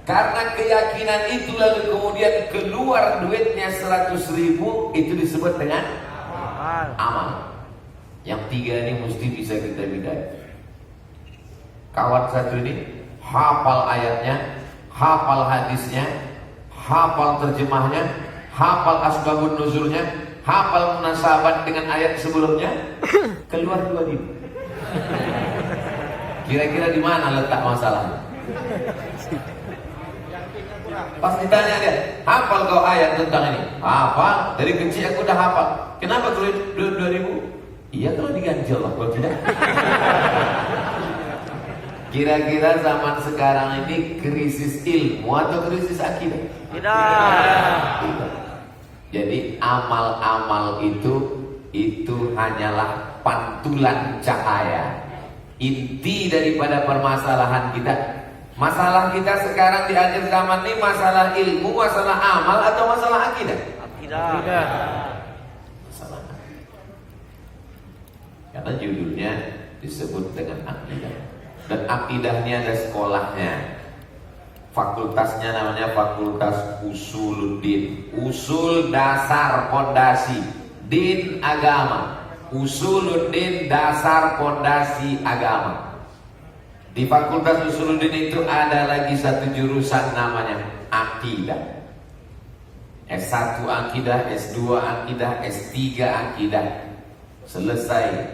Karena keyakinan itu lalu kemudian keluar duitnya 100.000, itu disebut dengan amal. Yang tiga ini mesti bisa kita bedakan. Kawan satu ini hafal ayatnya, hafal hadisnya, hafal terjemahnya, hafal asbabun nuzulnya, hafal munasabat dengan ayat sebelumnya, keluar 2.000. Kira-kira di mana letak masalahnya? Pas ditanya dia, hafal kau ayat tentang ini? Hafal, dari kecil aku udah hafal. Kenapa keluar 2.000? Iya kalau diganjel lah, kalau tidak. Kira-kira zaman sekarang ini krisis ilmu atau krisis akidah? Tidak. Jadi amal-amal itu hanyalah pantulan cahaya. Inti daripada permasalahan kita, masalah kita sekarang di akhir zaman ini masalah ilmu, masalah amal atau masalah akidah? Akidah. Masalah akidah. Karena judulnya disebut dengan akidah. Dan akidahnya ada sekolahnya. Fakultasnya namanya Fakultas Usuluddin. Usul dasar pondasi, din agama. Usuluddin dasar pondasi agama. Di Fakultas Usuluddin itu ada lagi satu jurusan namanya akidah. S1 akidah, S2 akidah, S3 akidah. Selesai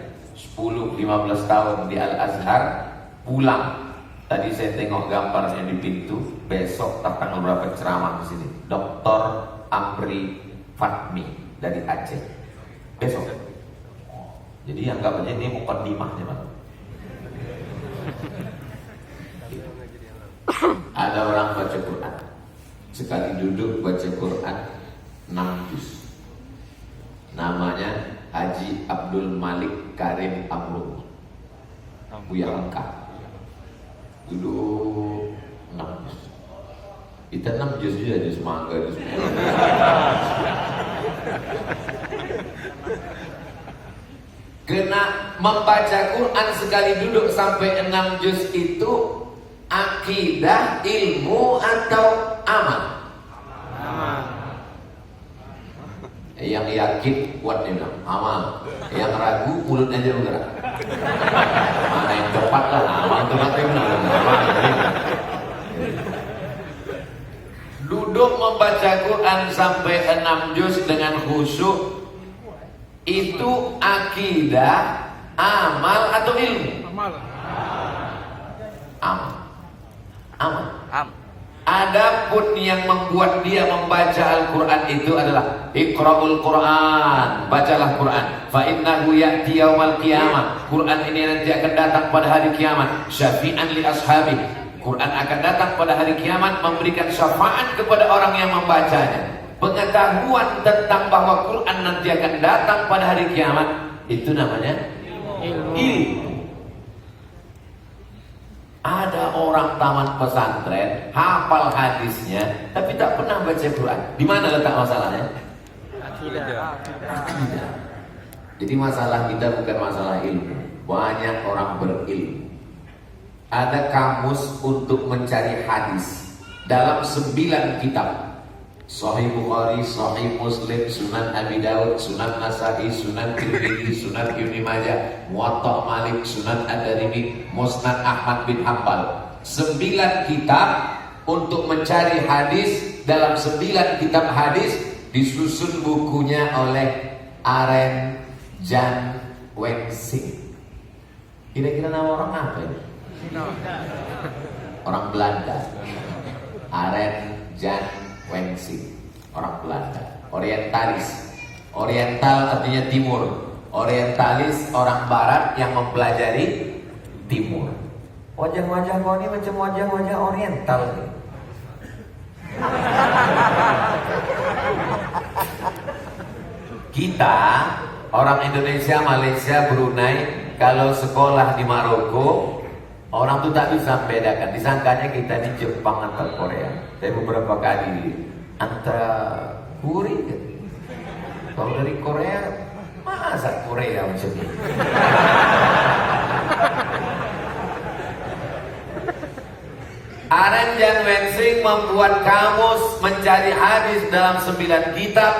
10-15 tahun di Al-Azhar, pulang. Tadi saya tengok gambarnya di pintu. Besok datang beberapa ceramah di sini. Dr. Amri Fatmi dari Aceh. Besok. Jadi anggapannya ini mukaddimahnya, Pak. Ada orang baca Quran. Sekali duduk baca Quran 6 juz. Namanya Haji Abdul Malik Karim Amrul, Buya Lengkap. Duduk 6 juz. Kita 6 juz juga di semangga di semua. Kena membaca Quran sekali duduk sampai 6 juz itu akidah, ilmu atau amal? Yang yakin kuat dia bilang amal. Yang ragu mulut aja bergerak. Mana yang cepat lah, amal tempat dia bilang amal. Duduk membaca Quran sampai 6 juz dengan khusyuk, itu akidah, amal atau ilmu? Amal. Adapun yang membuat dia membaca Al-Quran itu adalah Iqra'ul Quran, bacalah Quran. Fa innahu ya'ti yaumal qiyamah. Quran ini nanti akan datang pada hari kiamat. Syafi'an li ashabi. Quran akan datang pada hari kiamat memberikan syafaat kepada orang yang membacanya. Pengetahuan tentang bahwa Quran nanti akan datang pada hari kiamat, itu namanya ilmu. Ada orang taman pesantren, hafal hadisnya, tapi tak pernah baca Quran. Di mana letak masalahnya? Akidah. Jadi masalah kita bukan masalah ilmu. Banyak orang berilmu. Ada kamus untuk mencari hadis dalam 9 kitab. Sahih Bukhari, Sahih Muslim, Sunan Abi Daud, Sunan Nasa'i, Sunan Tirmidzi, Sunan Ibnu Majah, Muwatta Malik, Sunan Ad-Darimi, Musnad Ahmad bin Hanbal. 9 kitab untuk mencari hadis. Dalam 9 kitab hadis disusun bukunya oleh Aren Jan Wengsing. Kira-kira nama orang apa ini? Orang Belanda. Aren Jan Wengsing, orang Belanda. Orientalis. Oriental artinya timur. Orientalis orang barat yang mempelajari timur. Wajah-wajah kau ini macam wajah-wajah oriental. Kita orang Indonesia, Malaysia, Brunei, kalau sekolah di Maroko, orang tuh tak bisa membedakan. Disangkanya kita di Jepang atau Korea. Saya beberapa kali antara Kuri, kalau dari Korea, masa Korea macam ini? Aren Jan Wensing membuat kamus mencari hadis dalam 9 kitab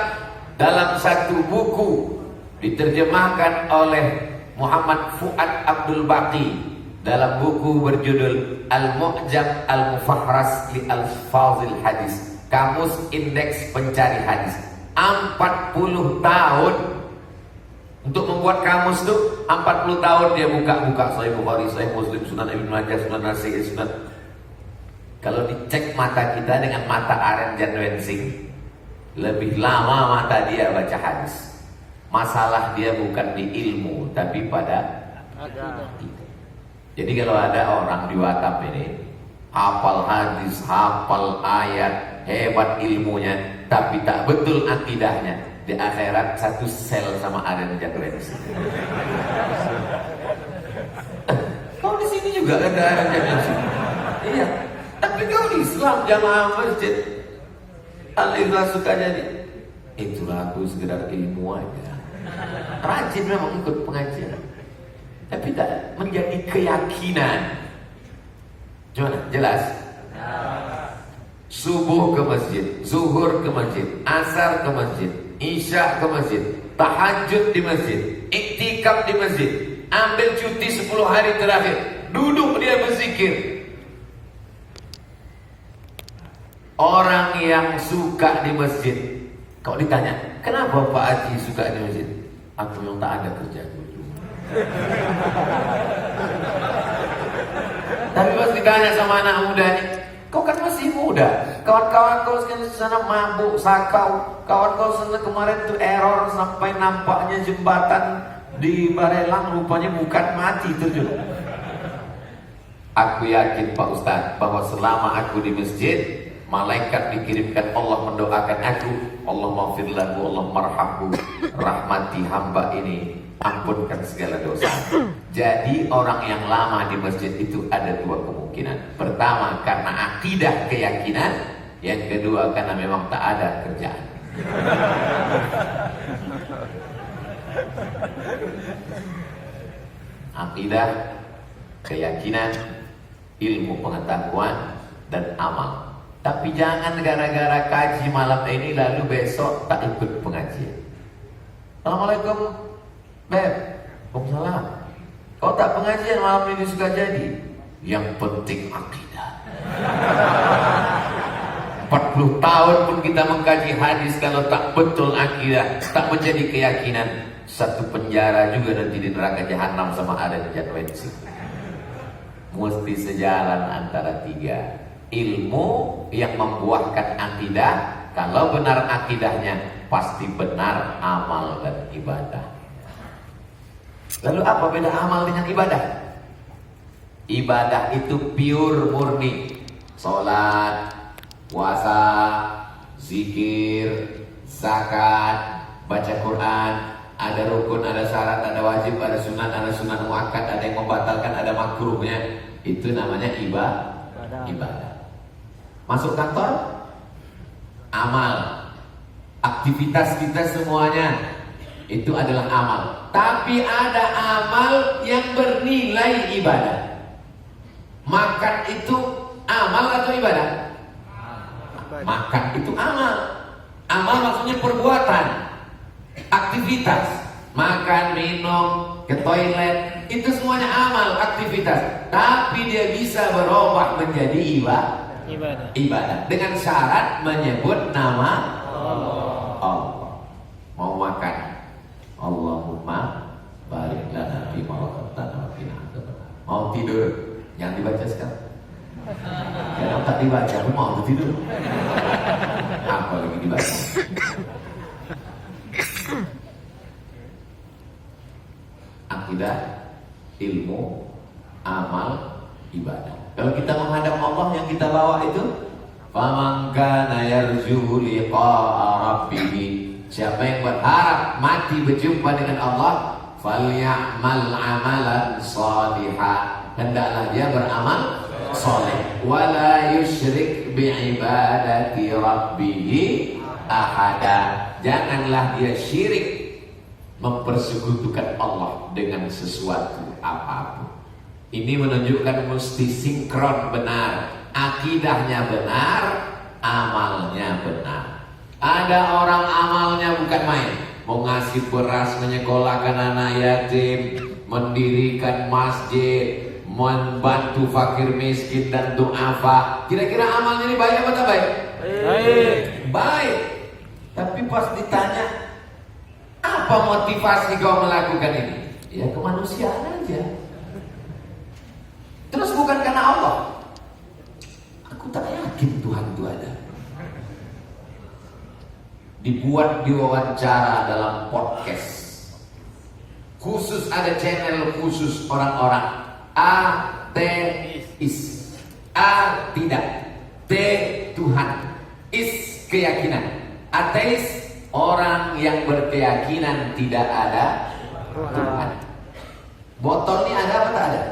dalam satu buku diterjemahkan oleh Muhammad Fuad Abdul Baqi dalam buku berjudul Al-Mu'jam Al-Mufahras li Al-Fazil Hadis, Kamus Indeks Pencari Hadis. 40 tahun untuk membuat kamus itu. 40 tahun dia buka-buka Sahih Bukhari, Sahih Muslim, Sunan Ibnu Majah, Sunan Nasai, Sunan. Kalau dicek mata kita dengan mata Aren Jan Wensing, lebih lama mata dia baca hadis. Masalah dia bukan di ilmu, tapi pada akidah. Jadi kalau ada orang di WhatsApp ini hafal hadis, hafal ayat, hebat ilmunya, tapi tak betul akidahnya, di akhirat satu sel sama Aren Jan Wensing. Kau di sini juga ada Aren Jan Wensing. Iya. Tapi kau di Islam jamaah masjid Al-Ikhlas suka jadi. Itulah aku sekedar ilmu aja. Rajin memang ikut pengajian, tapi tak menjadi keyakinan. Gimana? Jelas? Subuh ke masjid, zuhur ke masjid, asar ke masjid, isya ke masjid, tahajud di masjid, iktikaf di masjid, ambil cuti 10 hari terakhir, duduk dia berzikir. Orang yang suka di masjid, kau ditanya, kenapa Pak Haji suka di masjid? Aku yang tak ada kerja dulu. Tapi pas ditanya sama anak muda nih, kau kan masih muda, kawan-kawan kau sekarang di sana mabuk, sakau, kawan kau sana kemarin tuh error sampai nampaknya jembatan di Barelang rupanya bukan mati terjun. Aku yakin Pak Ustaz bahwa selama aku di masjid, malaikat dikirimkan Allah mendoakan aku, Allah maghfir lahu, Allah marhamhu, rahmati hamba ini, ampunkan segala dosa. Jadi orang yang lama di masjid itu ada 2 kemungkinan. Pertama karena akidah keyakinan, yang kedua karena memang tak ada kerjaan. Akidah, keyakinan, ilmu pengetahuan dan amal. Tapi jangan gara-gara kaji malam ini lalu besok tak ikut pengajian. Assalamualaikum Beb. Waalaikumsalam. Kau tak pengajian malam ini suka jadi? Yang penting akidah. 40 tahun pun kita mengkaji hadis, kalau tak betul akidah, tak menjadi keyakinan, satu penjara juga nanti di neraka jahanam sama Aren Jan Wensing. Mesti sejalan antara 3. Ilmu yang membuahkan akidah, kalau benar akidahnya pasti benar amal dan ibadah. Lalu apa beda amal dengan ibadah? Ibadah itu pure murni, salat, puasa, zikir, zakat, baca Quran, ada rukun, ada syarat, ada wajib, ada sunat muakkad, ada yang membatalkan, ada makruhnya. Itu namanya ibadah. Masuk kantor, amal. Aktivitas kita semuanya itu adalah amal. Tapi ada amal yang bernilai ibadah. Makan itu amal atau ibadah? Makan itu amal. Amal maksudnya perbuatan, aktivitas. Makan, minum, ke toilet, itu semuanya amal, aktivitas. Tapi dia bisa berubah menjadi ibadah dengan syarat menyebut nama Allah. Mau makan, Allahumma barik lana fi ma razaqtana wa qina adzabannar. Mau tidur, jangan dibaca sekarang. Jangan tak dibaca, aku mau tidur. Apa lagi dibaca? Akidah, ilmu, amal, ibadah. Kalau kita menghadap Allah, yang kita bawa itu faman kana yarju liqa'a rabbih, siapa yang berharap mati berjumpa dengan Allah, falyamal amalan shalihan, hendaklah dia beramal saleh, wala yusyrik biibadati rabbih ahada, janganlah dia syirik mempersekutukan Allah dengan sesuatu apapun. Ini menunjukkan mesti sinkron benar akidahnya benar, amalnya benar. Ada orang amalnya bukan main, mau ngasih beras, menyekolahkan anak yatim, mendirikan masjid, membantu fakir miskin dan du'afa. Kira-kira amalnya ini baik apa tak baik? Baik. Baik. Tapi pas ditanya, apa motivasi kau melakukan ini? Ya kemanusiaan aja. Terus bukan karena Allah. Aku tak yakin Tuhan itu ada. Dibuat diwawancara dalam podcast. Khusus ada channel khusus orang-orang ateis. A tidak, T Tuhan, is keyakinan. Ateis orang yang berkeyakinan tidak ada Tuhan. Botol ini ada apa tak ada?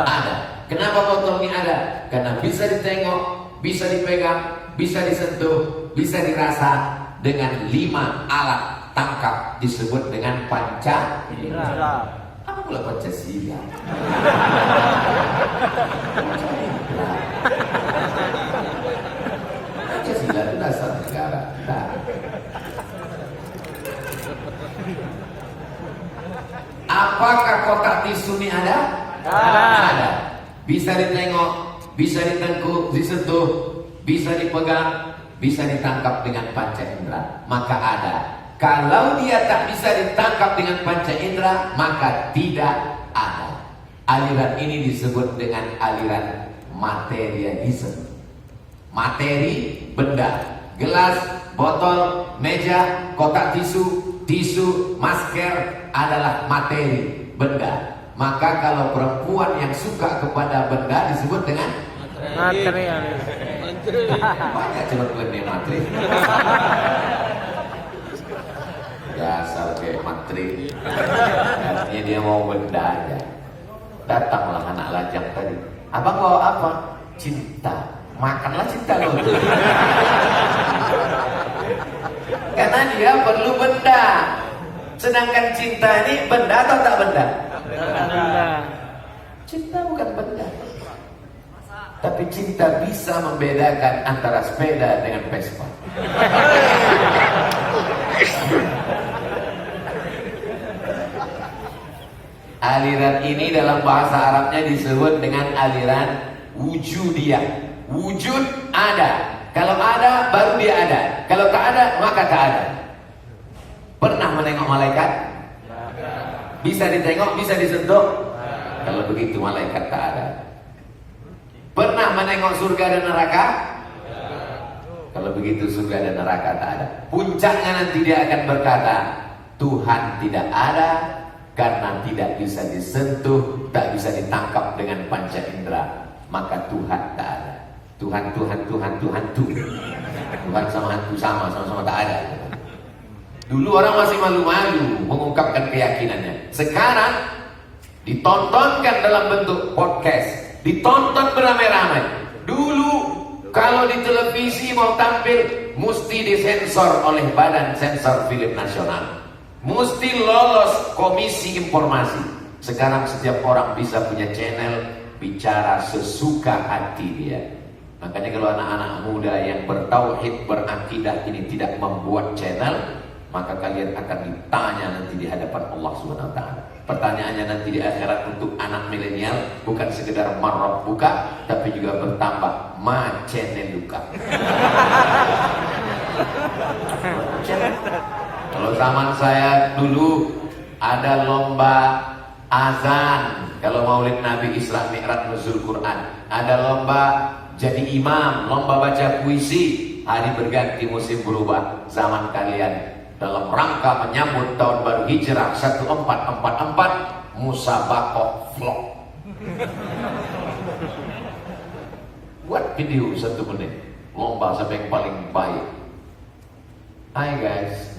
Ada. Kenapa botol ini ada? Karena bisa ditengok, bisa dipegang, bisa disentuh, bisa dirasa dengan 5 alat tangkap disebut dengan panca indera. Apa pula Pancasila? Pancasila itu dasar negara. Nah. Apakah kotak tisu ini ada? Ada. Bisa ditengok, bisa ditengkuk, disentuh, bisa dipegang, bisa ditangkap dengan panca indera. Maka ada. Kalau dia tak bisa ditangkap dengan panca indera, maka tidak ada. Aliran ini disebut dengan aliran materialisme. Materi, benda, gelas, botol, meja, kotak tisu, tisu, masker adalah materi, benda. Maka kalau perempuan yang suka kepada benda disebut dengan Materialis. banyak cepat benda materi. Dasar kayak materi. Artinya dia mau benda aja. Datanglah anak lajang tadi. Abang bawa apa? Cinta. Makanlah cinta lo. Karena dia perlu benda. Sedangkan cinta ini benda atau tak benda? Cinta bukan benda. Tapi cinta bisa membedakan antara sepeda dengan Vespa. Aliran ini dalam bahasa Arabnya disebut dengan aliran wujudiyah. Wujud ada. Kalau ada baru dia ada. Kalau tak ada maka tak ada. Pernah menengok malaikat? Bisa ditengok, bisa disentuh. Kalau begitu malaikat tak ada. Pernah menengok surga dan neraka? Kalau begitu surga dan neraka tak ada. Puncaknya nanti dia akan berkata, Tuhan tidak ada karena tidak bisa disentuh, tak bisa ditangkap dengan panca indera. Maka Tuhan tak ada. Tuhan sama hantu sama-sama tak ada. Dulu orang masih malu-malu mengungkapkan keyakinannya. Sekarang ditontonkan dalam bentuk podcast, ditonton beramai-ramai. Dulu kalau di televisi mau tampil mesti disensor oleh Badan Sensor Film Nasional, mesti lolos komisi informasi. Sekarang setiap orang bisa punya channel, bicara sesuka hati dia. Makanya kalau anak-anak muda yang bertauhid, berakidah ini tidak membuat channel, maka kalian akan ditanya nanti di hadapan Allah Subhanahu wa taala. Pertanyaannya nanti di akhirat untuk anak milenial bukan sekedar marrab buka, tapi juga bertambah ma channeluka. Kalau zaman saya dulu ada lomba azan, kalau Maulid Nabi Isra Mi'raj Nuzul Quran, ada lomba jadi imam, lomba baca puisi, hari berganti musim berubah, zaman kalian dalam rangka menyambut tahun baru Hijrah 1444 musabaqah vlog. Buat video 1 menit, lomba siapa yang paling baik. Hai guys,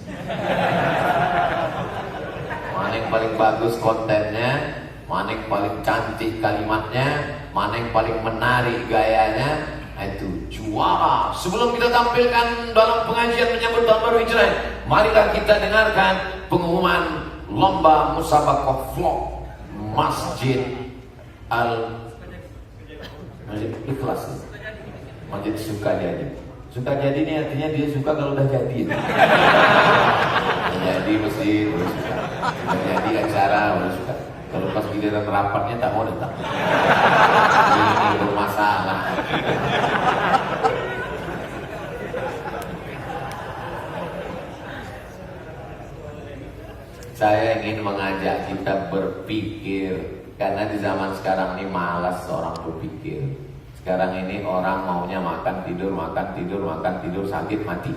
mana yang paling bagus kontennya, mana yang paling cantik kalimatnya, mana yang paling menarik gayanya, itu juara. Sebelum kita tampilkan dalam pengajian menyambut tahun baru Hijrah, marilah kita dengarkan pengumuman lomba musabaqah vlog Masjid Al Ikhlas. Menjadi suka jadi. Suka jadi ini artinya dia suka kalau udah jadi. Jadi mesin udah suka. Udah jadi acara udah suka. Kalau pas giliran rapatnya tak mau datang. Ini bermasalah. Saya ingin mengajak kita berpikir, karena di zaman sekarang ini malas orang berpikir. Sekarang ini orang maunya makan tidur, sakit mati.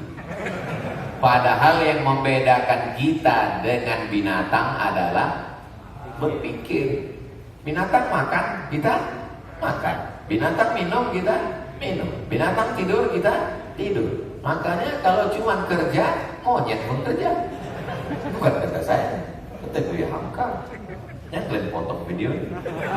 Padahal yang membedakan kita dengan binatang adalah berpikir. Binatang makan, kita makan. Binatang minum, kita minum. Binatang tidur, kita tidur. Makanya kalau cuma kerja, monyet pun kerja. Bukan kata saya, kata Buya Hamka. Yang kalian potong video ini.